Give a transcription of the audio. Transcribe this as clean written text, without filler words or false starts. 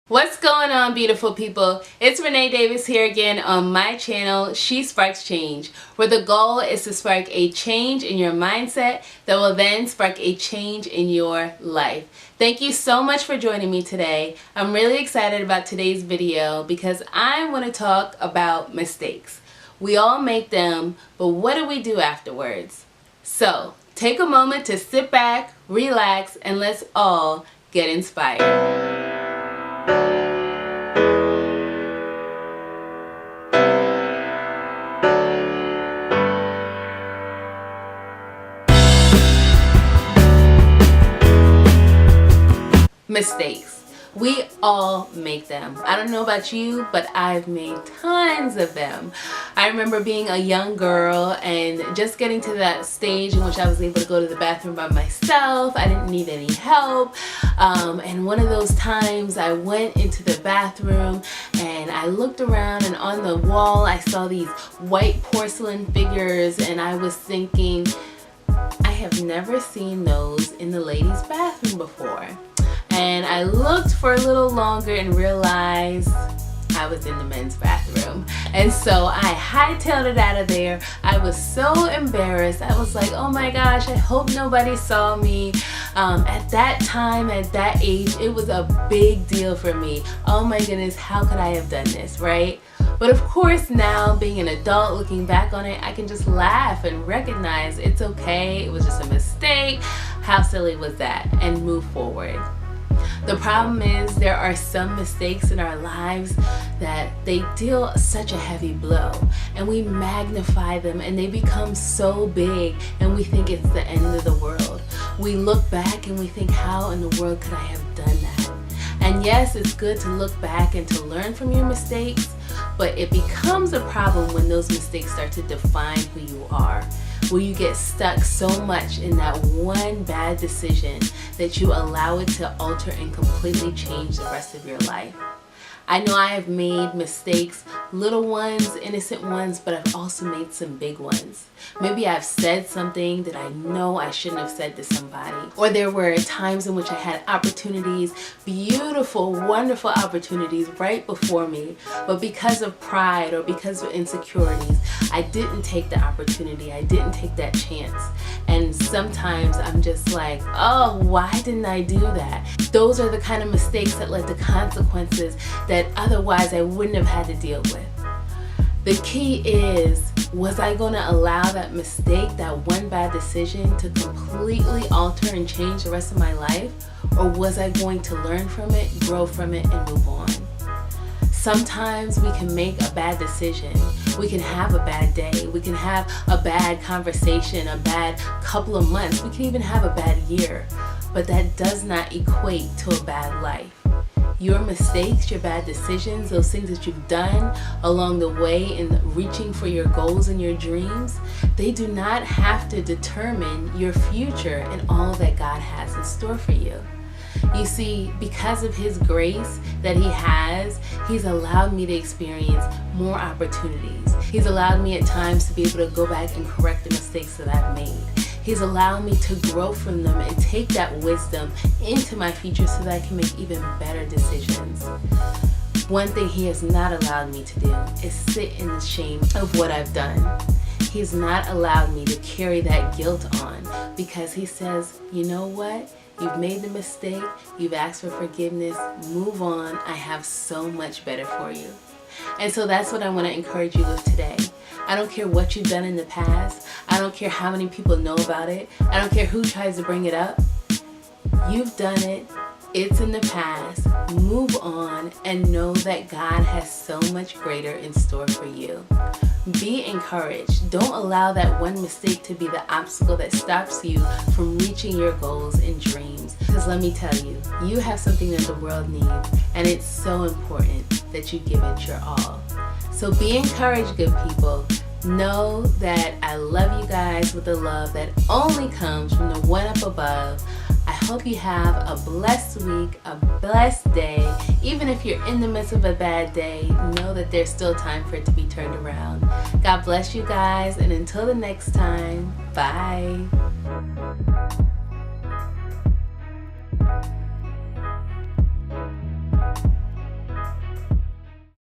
What's going on, beautiful people? It's Renee Davis here again on my channel, She Sparks Change, where the goal is to spark a change in your mindset that will then spark a change in your life. Thank you so much for joining me today. I'm really excited about today's video because I want to talk about mistakes. We all make them, but what do we do afterwards? So, take a moment to sit back, relax, and let's all get inspired. Mistakes. We all make them. I don't know about you, but I've made tons of them. I remember being a young girl and just getting to that stage in which I was able to go to the bathroom by myself. I didn't need any help. And one of those times I went into the bathroom and I looked around, and on the wall I saw these white porcelain figures, and I was thinking, I have never seen those in the ladies' bathroom before. And I looked for a little longer and realized I was in the men's bathroom. And so I hightailed it out of there. I was so embarrassed. I was like, oh my gosh, I hope nobody saw me. At that time, at that age, it was a big deal for me. Oh my goodness, how could I have done this, right? But of course now, being an adult, looking back on it, I can just laugh and recognize it's okay. It was just a mistake. How silly was that? And move forward. The problem is there are some mistakes in our lives that they deal such a heavy blow, and we magnify them and they become so big and we think it's the end of the world. We look back and we think, how in the world could I have done that? And yes, it's good to look back and to learn from your mistakes, but it becomes a problem when those mistakes start to define who you are. Will you get stuck so much in that one bad decision that you allow it to alter and completely change the rest of your life? I know I have made mistakes, little ones, innocent ones, but I've also made some big ones. Maybe I've said something that I know I shouldn't have said to somebody. Or there were times in which I had opportunities, beautiful, wonderful opportunities right before me, but because of pride or because of insecurities, I didn't take the opportunity. I didn't take that chance. And sometimes I'm just like, oh, why didn't I do that? Those are the kind of mistakes that led to consequences that otherwise I wouldn't have had to deal with. The key is, was I going to allow that mistake, that one bad decision, to completely alter and change the rest of my life? Or was I going to learn from it, grow from it, and move on? Sometimes we can make a bad decision. We can have a bad day. We can have a bad conversation, a bad couple of months. We can even have a bad year. But that does not equate to a bad life. Your mistakes, your bad decisions, those things that you've done along the way in reaching for your goals and your dreams, they do not have to determine your future and all that God has in store for you. You see, because of His grace that He has, He's allowed me to experience more opportunities. He's allowed me at times to be able to go back and correct the mistakes that I've made. He's allowed me to grow from them and take that wisdom into my future so that I can make even better decisions. One thing He has not allowed me to do is sit in the shame of what I've done. He's not allowed me to carry that guilt on, because He says, you know what? You've made the mistake. You've asked for forgiveness. Move on. I have so much better for you. And so that's what I want to encourage you with today. I don't care what you've done in the past. I don't care how many people know about it. I don't care who tries to bring it up. You've done it. It's in the past. Move on and know that God has so much greater in store for you. Be encouraged. Don't allow that one mistake to be the obstacle that stops you from reaching your goals and dreams. Because let me tell you, you have something that the world needs, and it's so important that you give it your all. So be encouraged, good people. Know that I love you guys with a love that only comes from the one up above. I hope you have a blessed week, a blessed day. Even if you're in the midst of a bad day, know that there's still time for it to be turned around. God bless you guys, and until the next time, bye.